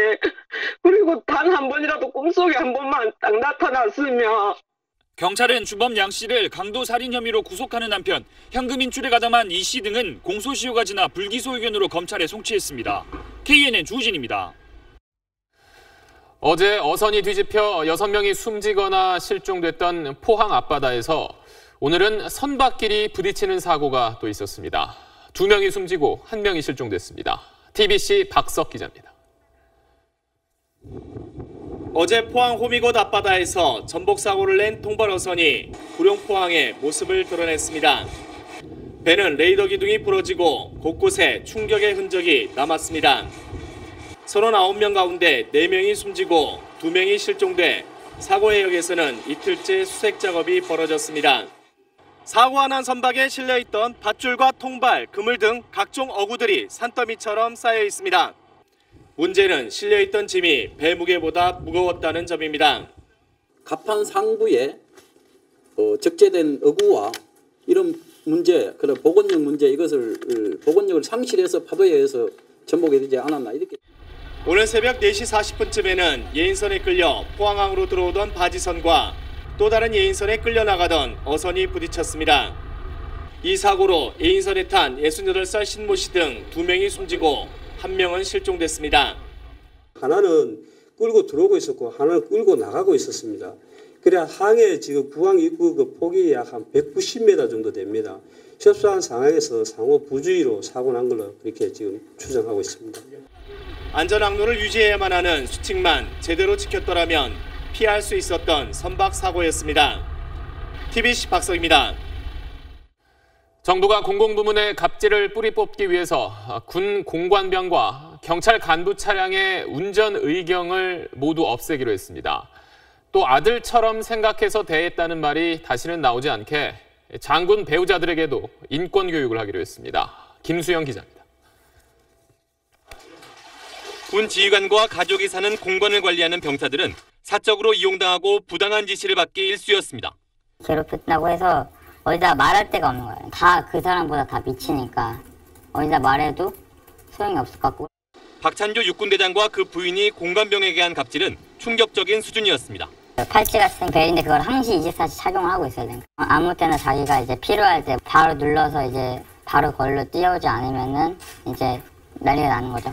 그리고 단 한 번이라도 꿈속에 한 번만 딱 나타났으면. 경찰은 주범 양 씨를 강도 살인 혐의로 구속하는 한편 현금 인출에 가담한 이 씨 등은 공소시효가 지나 불기소 의견으로 검찰에 송치했습니다. KNN 주우진입니다. 어제 어선이 뒤집혀 6명이 숨지거나 실종됐던 포항 앞바다에서 오늘은 선박끼리 부딪히는 사고가 또 있었습니다. 2명이 숨지고 1명이 실종됐습니다. TBC 박석 기자입니다. 어제 포항 호미곶 앞바다에서 전복 사고를 낸 통발 어선이 구룡포항의 모습을 드러냈습니다. 배는 레이더 기둥이 부러지고 곳곳에 충격의 흔적이 남았습니다. 39명 가운데 4명이 숨지고 2명이 실종돼 사고 해역에서는 이틀째 수색 작업이 벌어졌습니다. 사고가 난 선박에 실려있던 밧줄과 통발, 그물 등 각종 어구들이 산더미처럼 쌓여 있습니다. 문제는 실려있던 짐이 배 무게보다 무거웠다는 점입니다. 갑판 상부에 적재된 어구와 이런 문제, 그런 복원력 문제, 이것을 복원력을 상실해서 파도에 의해서 전복이 되지 않았나 이렇게. 오늘 새벽 4시 40분쯤에는 예인선에 끌려 포항항으로 들어오던 바지선과 또 다른 예인선에 끌려 나가던 어선이 부딪혔습니다. 이 사고로 예인선에 탄 68살 신모 씨 등 2명이 숨지고 1명은 실종됐습니다. 하나는 끌고 들어오고 있었고 하나는 끌고 나가고 있었습니다. 그래 항해 지금 구항 입구 그 폭이 약 한 190m 정도 됩니다. 협소한 상황에서 상호 부주의로 사고 난 걸로 그렇게 지금 추정하고 있습니다. 안전 항로를 유지해야만 하는 수칙만 제대로 지켰더라면 피할 수 있었던 선박 사고였습니다. TBC 박석입니다. 정부가 공공부문의 갑질을 뿌리 뽑기 위해서 군 공관병과 경찰 간부 차량의 운전 의경을 모두 없애기로 했습니다. 또 아들처럼 생각해서 대했다는 말이 다시는 나오지 않게 장군 배우자들에게도 인권 교육을 하기로 했습니다. 김수영 기자입니다. 군 지휘관과 가족이 사는 공관을 관리하는 병사들은 사적으로 이용당하고 부당한 지시를 받기 일쑤였습니다. 괴롭혔다고 해서 어디다 말할 데가 없는 거예요. 다 그 사람보다 다 미치니까 어디다 말해도 소용이 없을 것 같고. 박찬주 육군대장과 그 부인이 공관병에게 한 갑질은 충격적인 수준이었습니다. 팔찌가 쓴 벨인데 그걸 항시 24시 착용을 하고 있어야 돼요. 아무 때나 자기가 이제 필요할 때 바로 눌러서 이제 바로 걸로 뛰어오지 않으면은 이제 난리가 나는 거죠.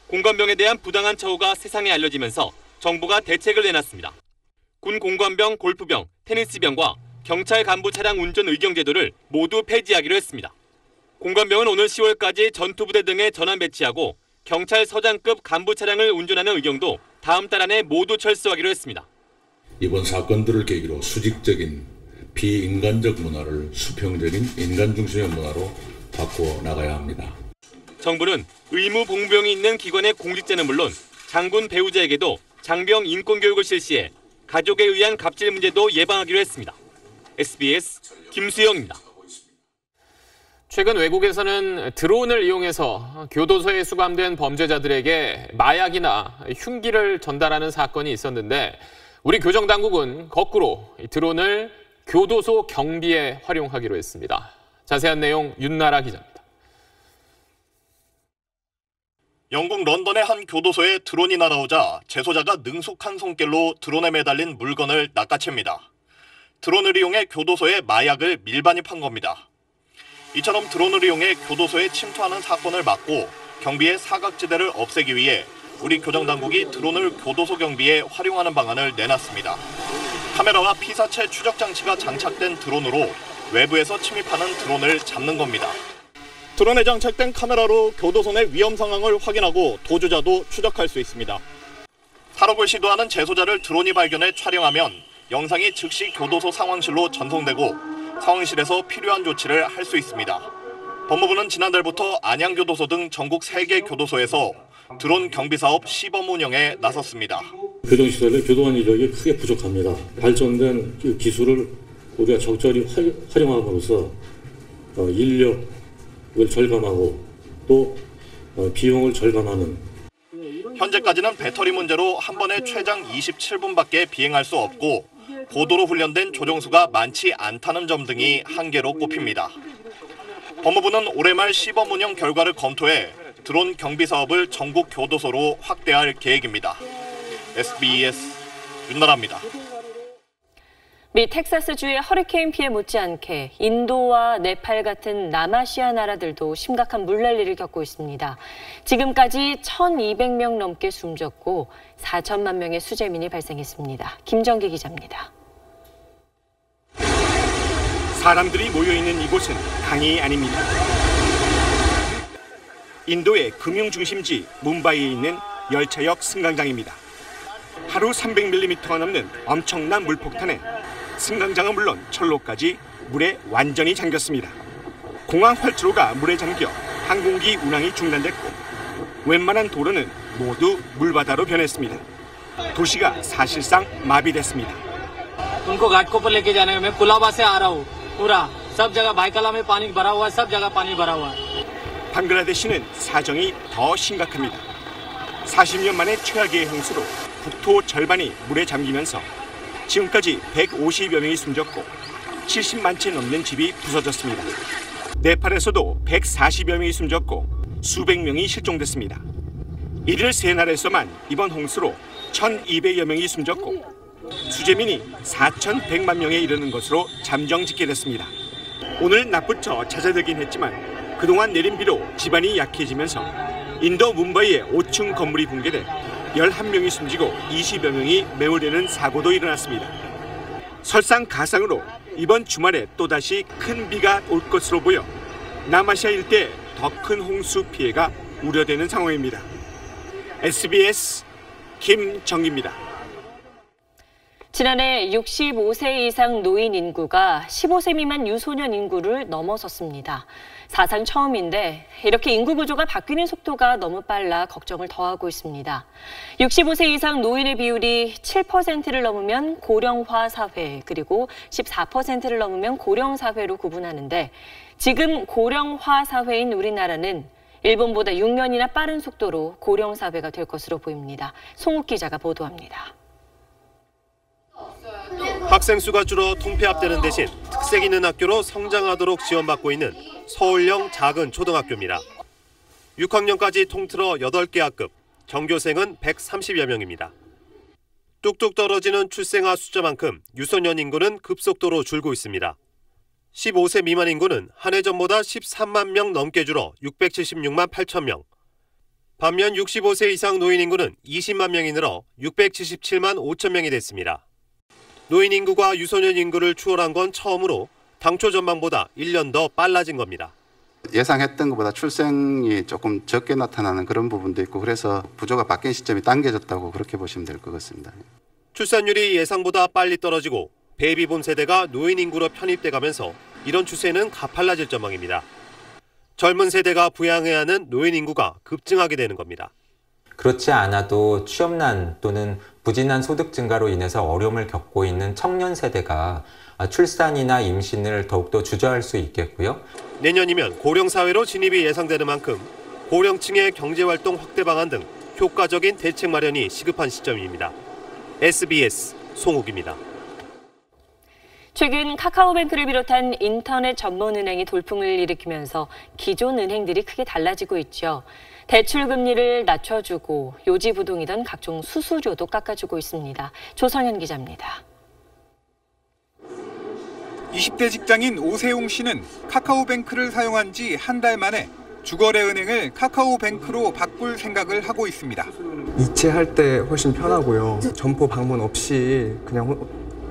공관병에 대한 부당한 처우가 세상에 알려지면서 정부가 대책을 내놨습니다. 군 공관병, 골프병, 테니스병과 경찰 간부 차량 운전 의경 제도를 모두 폐지하기로 했습니다. 공관병은 오늘 10월까지 전투부대 등에 전환 배치하고 경찰 서장급 간부 차량을 운전하는 의경도 다음 달 안에 모두 철수하기로 했습니다. 이번 사건들을 계기로 수직적인 비인간적 문화를 수평적인 인간 중심의 문화로 바꾸어 나가야 합니다. 정부는 의무 봉병이 있는 기관의 공직자는 물론 장군 배우자에게도 장병 인권교육을 실시해 가족에 의한 갑질 문제도 예방하기로 했습니다. SBS 김수영입니다. 최근 외국에서는 드론을 이용해서 교도소에 수감된 범죄자들에게 마약이나 흉기를 전달하는 사건이 있었는데 우리 교정당국은 거꾸로 드론을 교도소 경비에 활용하기로 했습니다. 자세한 내용 윤나라 기자입니다. 영국 런던의 한 교도소에 드론이 날아오자 재소자가 능숙한 손길로 드론에 매달린 물건을 낚아챕니다. 드론을 이용해 교도소에 마약을 밀반입한 겁니다. 이처럼 드론을 이용해 교도소에 침투하는 사건을 막고 경비의 사각지대를 없애기 위해 우리 교정당국이 드론을 교도소 경비에 활용하는 방안을 내놨습니다. 카메라와 피사체 추적 장치가 장착된 드론으로 외부에서 침입하는 드론을 잡는 겁니다. 드론에 장착된 카메라로 교도소 내 위험 상황을 확인하고 도주자도 추적할 수 있습니다. 탈옥을 시도하는 재소자를 드론이 발견해 촬영하면 영상이 즉시 교도소 상황실로 전송되고 상황실에서 필요한 조치를 할 수 있습니다. 법무부는 지난달부터 안양교도소 등 전국 3개 교도소에서 드론 경비 사업 시범 운영에 나섰습니다. 교정시설의 교도관 인력이 크게 부족합니다. 발전된 그 기술을 우리가 적절히 활용함으로써 인력을 절감하고 또 비용을 절감하는. 현재까지는 배터리 문제로 한 번에 최장 27분밖에 비행할 수 없고 고도로 훈련된 조종수가 많지 않다는 점 등이 한계로 꼽힙니다. 법무부는 올해 말 시범 운영 결과를 검토해 드론 경비 사업을 전국 교도소로 확대할 계획입니다. SBS 윤나라입니다. 미 텍사스주의 허리케인 피해 못지않게 인도와 네팔 같은 남아시아 나라들도 심각한 물난리를 겪고 있습니다. 지금까지 1,200명 넘게 숨졌고 4천만 명의 수재민이 발생했습니다. 김정기 기자입니다. 사람들이 모여있는 이곳은 강이 아닙니다. 인도의 금융중심지 뭄바이에 있는 열차역 승강장입니다. 하루 300mm가 넘는 엄청난 물폭탄에 승강장은 물론 철로까지 물에 완전히 잠겼습니다. 공항 활주로가 물에 잠겨 항공기 운항이 중단됐고 웬만한 도로는 모두 물바다로 변했습니다. 도시가 사실상 마비됐습니다. उनको घाट को पर लेके जाने में पुलावा से आ रहा हूँ पूरा सब जगह बाइकाला में पानी भरा हुआ है, सब जगह पानी भरा हुआ है. 방글라데시는 사정이 더 심각합니다. 40년 만에 최악의 홍수로 국토 절반이 물에 잠기면서 지금까지 150여 명이 숨졌고 70만 채 넘는 집이 부서졌습니다. 네팔에서도 140여 명이 숨졌고 수백 명이 실종됐습니다. 이를 세 나라에서만 이번 홍수로 1,200여 명이 숨졌고 수재민이 4,100만 명에 이르는 것으로 잠정 집계됐습니다. 오늘 낮부터 잦아들긴 했지만 그동안 내린 비로 지반이 약해지면서 인도 뭄바이의 5층 건물이 붕괴돼 11명이 숨지고 20여 명이 매몰되는 사고도 일어났습니다. 설상가상으로 이번 주말에 또다시 큰 비가 올 것으로 보여 남아시아 일대 더 큰 홍수 피해가 우려되는 상황입니다. SBS 김정기입니다. 지난해 65세 이상 노인 인구가 15세 미만 유소년 인구를 넘어섰습니다. 사상 처음인데 이렇게 인구 구조가 바뀌는 속도가 너무 빨라 걱정을 더하고 있습니다. 65세 이상 노인의 비율이 7%를 넘으면 고령화 사회, 그리고 14%를 넘으면 고령 사회로 구분하는데 지금 고령화 사회인 우리나라는 일본보다 6년이나 빠른 속도로 고령 사회가 될 것으로 보입니다. 송욱 기자가 보도합니다. 학생 수가 줄어 통폐합되는 대신 특색 있는 학교로 성장하도록 지원받고 있는 서울형 작은 초등학교입니다. 6학년까지 통틀어 8개 학급, 전교생은 130여 명입니다. 뚝뚝 떨어지는 출생아 숫자만큼 유소년 인구는 급속도로 줄고 있습니다. 15세 미만 인구는 한 해 전보다 13만 명 넘게 줄어 676만 8천 명. 반면 65세 이상 노인 인구는 20만 명이 늘어 677만 5천 명이 됐습니다. 노인 인구가 유소년 인구를 추월한 건 처음으로 당초 전망보다 1년 더 빨라진 겁니다. 예상했던 것보다 출생이 조금 적게 나타나는 그런 부분도 있고 그래서 부조가 바뀐 시점이 당겨졌다고 그렇게 보시면 될 것 같습니다. 출산율이 예상보다 빨리 떨어지고 베이비붐 세대가 노인 인구로 편입돼 가면서 이런 추세는 가팔라질 전망입니다. 젊은 세대가 부양해야 하는 노인 인구가 급증하게 되는 겁니다. 그렇지 않아도 취업난 또는 부진한 소득 증가로 인해서 어려움을 겪고 있는 청년 세대가 출산이나 임신을 더욱더 주저할 수 있겠고요. 내년이면 고령사회로 진입이 예상되는 만큼 고령층의 경제활동 확대 방안 등 효과적인 대책 마련이 시급한 시점입니다. SBS 송욱입니다. 최근 카카오뱅크를 비롯한 인터넷 전문 은행이 돌풍을 일으키면서 기존 은행들이 크게 달라지고 있죠. 대출 금리를 낮춰주고 요지부동이던 각종 수수료도 깎아주고 있습니다. 조성현 기자입니다. 20대 직장인 오세용 씨는 카카오뱅크를 사용한 지 한 달 만에 주거래 은행을 카카오뱅크로 바꿀 생각을 하고 있습니다. 이체할 때 훨씬 편하고요. 점포 방문 없이 그냥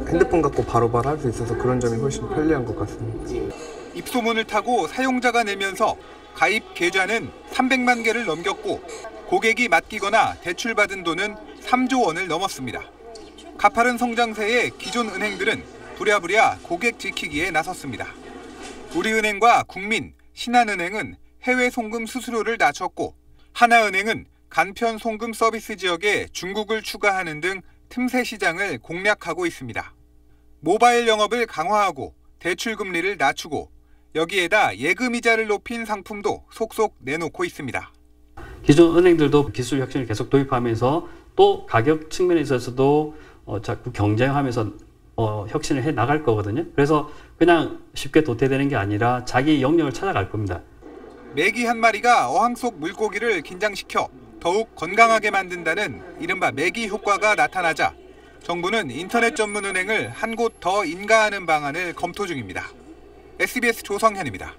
핸드폰 갖고 바로바로 할 수 있어서 그런 점이 훨씬 편리한 것 같습니다. 입소문을 타고 사용자가 내면서 가입 계좌는 300만 개를 넘겼고 고객이 맡기거나 대출받은 돈은 3조 원을 넘었습니다. 가파른 성장세에 기존 은행들은 부랴부랴 고객 지키기에 나섰습니다. 우리은행과 국민, 신한은행은 해외 송금 수수료를 낮췄고 하나은행은 간편 송금 서비스 지역에 중국을 추가하는 등 틈새 시장을 공략하고 있습니다. 모바일 영업을 강화하고 대출 금리를 낮추고 여기에다 예금 이자를 높인 상품도 속속 내놓고 있습니다. 기존 은행들도 기술 혁신을 계속 도입하면서 또 가격 측면에 있어서도 자꾸 경쟁하면서 혁신을 해 나갈 거거든요. 그래서 그냥 쉽게 도태되는 게 아니라 자기 영역을 찾아갈 겁니다. 메기 한 마리가 어항 속 물고기를 긴장시켜 더욱 건강하게 만든다는 이른바 메기 효과가 나타나자 정부는 인터넷 전문 은행을 한 곳 더 인가하는 방안을 검토 중입니다. SBS 조성현입니다.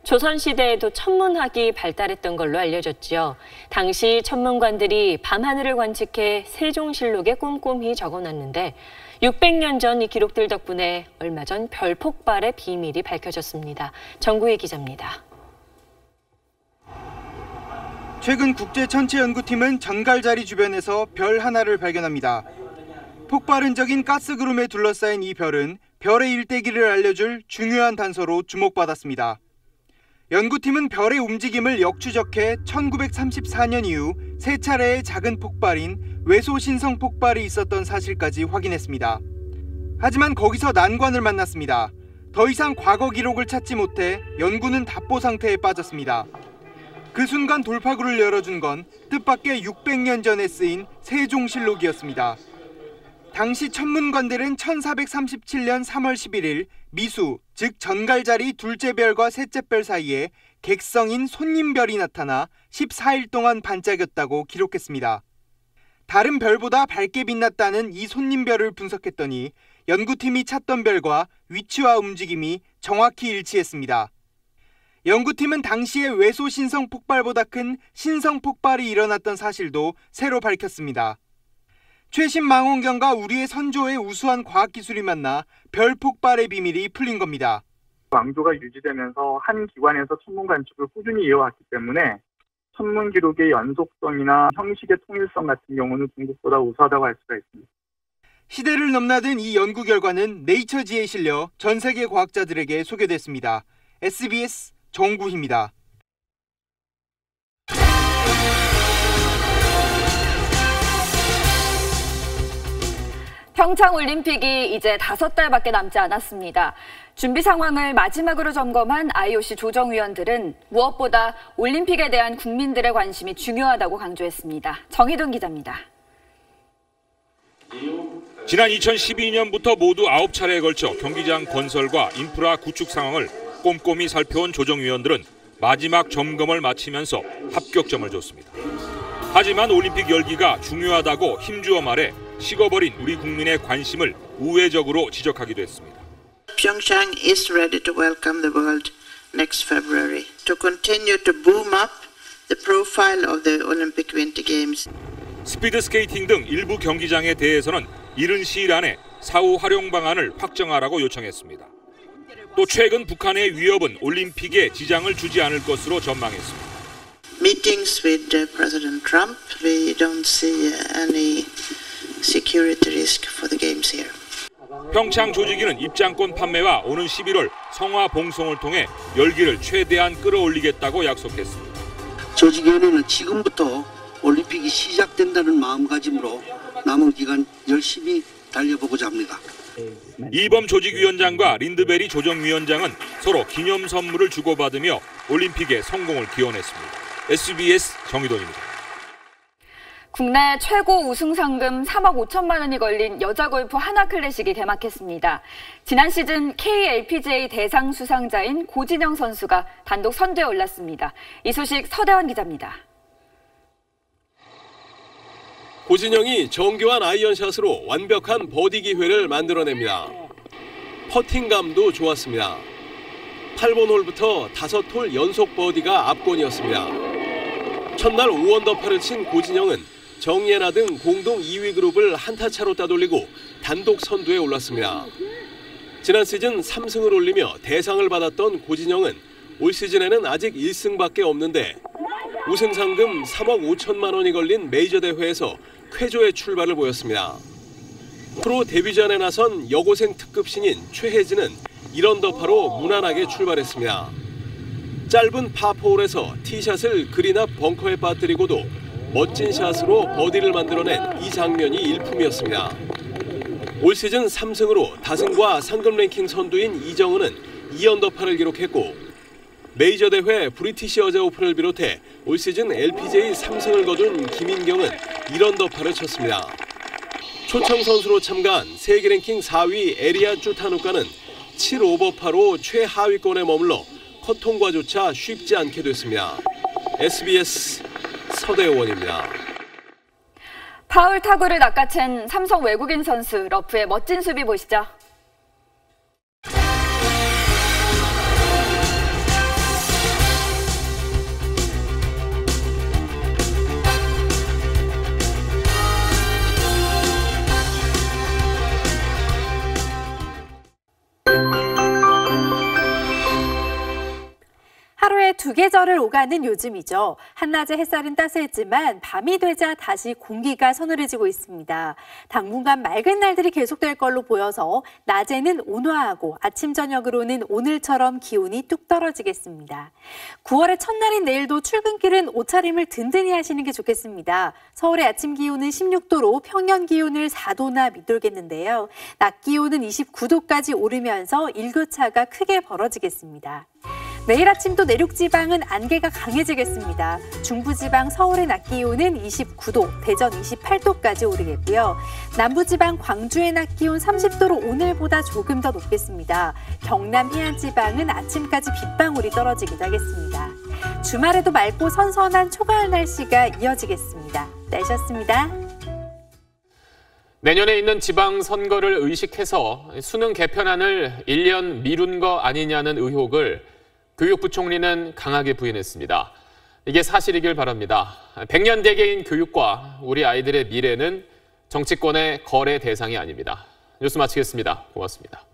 조선시대에도 천문학이 발달했던 걸로 알려졌지요. 당시 천문관들이 밤하늘을 관측해 세종실록에 꼼꼼히 적어놨는데 600년 전 이 기록들 덕분에 얼마 전 별 폭발의 비밀이 밝혀졌습니다. 정구혜 기자입니다. 최근 국제천체연구팀은 전갈자리 주변에서 별 하나를 발견합니다. 폭발 흔적인 가스구름에 둘러싸인 이 별은 별의 일대기를 알려줄 중요한 단서로 주목받았습니다. 연구팀은 별의 움직임을 역추적해 1934년 이후 세 차례의 작은 폭발인 외소신성 폭발이 있었던 사실까지 확인했습니다. 하지만 거기서 난관을 만났습니다. 더 이상 과거 기록을 찾지 못해 연구는 답보 상태에 빠졌습니다. 그 순간 돌파구를 열어준 건 뜻밖의 600년 전에 쓰인 세종실록이었습니다. 당시 천문관들은 1437년 3월 11일 미수, 즉 전갈자리 둘째 별과 셋째 별 사이에 객성인 손님별이 나타나 14일 동안 반짝였다고 기록했습니다. 다른 별보다 밝게 빛났다는 이 손님별을 분석했더니 연구팀이 찾던 별과 위치와 움직임이 정확히 일치했습니다. 연구팀은 당시에 외소 신성 폭발보다 큰 신성 폭발이 일어났던 사실도 새로 밝혔습니다. 최신 망원경과 우리의 선조의 우수한 과학기술이 만나 별 폭발의 비밀이 풀린 겁니다. 왕조가 유지되면서 한 기관에서 천문 관측을 꾸준히 이어왔기 때문에 천문 기록의 연속성이나 형식의 통일성 같은 경우는 중국보다 우수하다고 할 수가 있습니다. 시대를 넘나든 이 연구 결과는 네이처지에 실려 전 세계 과학자들에게 소개됐습니다. SBS 정구희입니다. 평창올림픽이 이제 5달밖에 남지 않았습니다. 준비 상황을 마지막으로 점검한 IOC 조정위원들은 무엇보다 올림픽에 대한 국민들의 관심이 중요하다고 강조했습니다. 정희돈 기자입니다. 지난 2012년부터 모두 9차례에 걸쳐 경기장 건설과 인프라 구축 상황을 꼼꼼히 살펴온 조정위원들은 마지막 점검을 마치면서 합격점을 줬습니다. 하지만 올림픽 열기가 중요하다고 힘주어 말해 식어버린 우리 국민의 관심을 우회적으로 지적하기도 했습니다. Pyeongchang is ready to welcome the world next February to continue to boom up the profile of the Olympic Winter Games. 스피드 스케이팅 등 일부 경기장에 대해서는 이른 시일 안에 사후 활용 방안을 확정하라고 요청했습니다. 또 최근 북한의 위협은 올림픽에 지장을 주지 않을 것으로 전망했습니다. Meetings with President Trump, we don't see any security risk for the games here. 평창 조직위는 입장권 판매와 오는 11월 성화 봉송을 통해 열기를 최대한 끌어올리겠다고 약속했습니다. 조직위원회는 지금부터 올림픽이 시작된다는 마음가짐으로 남은 기간 열심히 달려보고자 합니다. 이범 조직위원장과 린드베리 조정위원장은 서로 기념 선물을 주고받으며 올림픽의 성공을 기원했습니다. SBS 정희돈입니다. 국내 최고 우승 상금 3억 5천만 원이 걸린 여자 골프 하나 클래식이 개막했습니다. 지난 시즌 KLPGA 대상 수상자인 고진영 선수가 단독 선두에 올랐습니다. 이 소식 서대원 기자입니다. 고진영이 정교한 아이언샷으로 완벽한 버디 기회를 만들어냅니다. 퍼팅감도 좋았습니다. 8번 홀부터 5홀 연속 버디가 압권이었습니다. 첫날 5언더파를 친 고진영은 정예나 등 공동 2위 그룹을 한타 차로 따돌리고 단독 선두에 올랐습니다. 지난 시즌 3승을 올리며 대상을 받았던 고진영은 올 시즌에는 아직 1승밖에 없는데 우승 상금 3억 5천만 원이 걸린 메이저 대회에서 쾌조의 출발을 보였습니다. 프로 데뷔전에 나선 여고생 특급 신인 최혜진은 1언더파로 무난하게 출발했습니다. 짧은 파4홀에서 티샷을 그린 앞 벙커에 빠뜨리고도 멋진 샷으로 버디를 만들어낸 이 장면이 일품이었습니다. 올 시즌 3승으로 다승과 상금 랭킹 선두인 이정은은 2언더파를 기록했고 메이저 대회 브리티시 여자 오픈을 비롯해 올 시즌 LPGA 3승을 거둔 김인경은 1언더파를 쳤습니다. 초청 선수로 참가한 세계 랭킹 4위 에리아 쭈타누카는 7오버파로 최하위권에 머물러 컷 통과조차 쉽지 않게 됐습니다. SBS 서대원입니다. 파울 타구를 낚아챈 삼성 외국인 선수 러프의 멋진 수비 보시죠. 하루에 두 계절을 오가는 요즘이죠. 한낮의 햇살은 따스했지만 밤이 되자 다시 공기가 서늘해지고 있습니다. 당분간 맑은 날들이 계속될 걸로 보여서 낮에는 온화하고 아침 저녁으로는 오늘처럼 기온이 뚝 떨어지겠습니다. 9월의 첫날인 내일도 출근길은 옷차림을 든든히 하시는 게 좋겠습니다. 서울의 아침 기온은 16도로 평년 기온을 4도나 밑돌겠는데요. 낮 기온은 29도까지 오르면서 일교차가 크게 벌어지겠습니다. 내일 아침도 내륙지방은 안개가 강해지겠습니다. 중부지방 서울의 낮 기온은 29도, 대전 28도까지 오르겠고요. 남부지방 광주의 낮 기온 30도로 오늘보다 조금 더 높겠습니다. 경남 해안지방은 아침까지 빗방울이 떨어지기도 하겠습니다. 주말에도 맑고 선선한 초가을 날씨가 이어지겠습니다. 날씨였습니다. 내년에 있는 지방선거를 의식해서 수능 개편안을 1년 미룬 거 아니냐는 의혹을 교육부총리는 강하게 부인했습니다. 이게 사실이길 바랍니다. 100년대계인 교육과 우리 아이들의 미래는 정치권의 거래 대상이 아닙니다. 뉴스 마치겠습니다. 고맙습니다.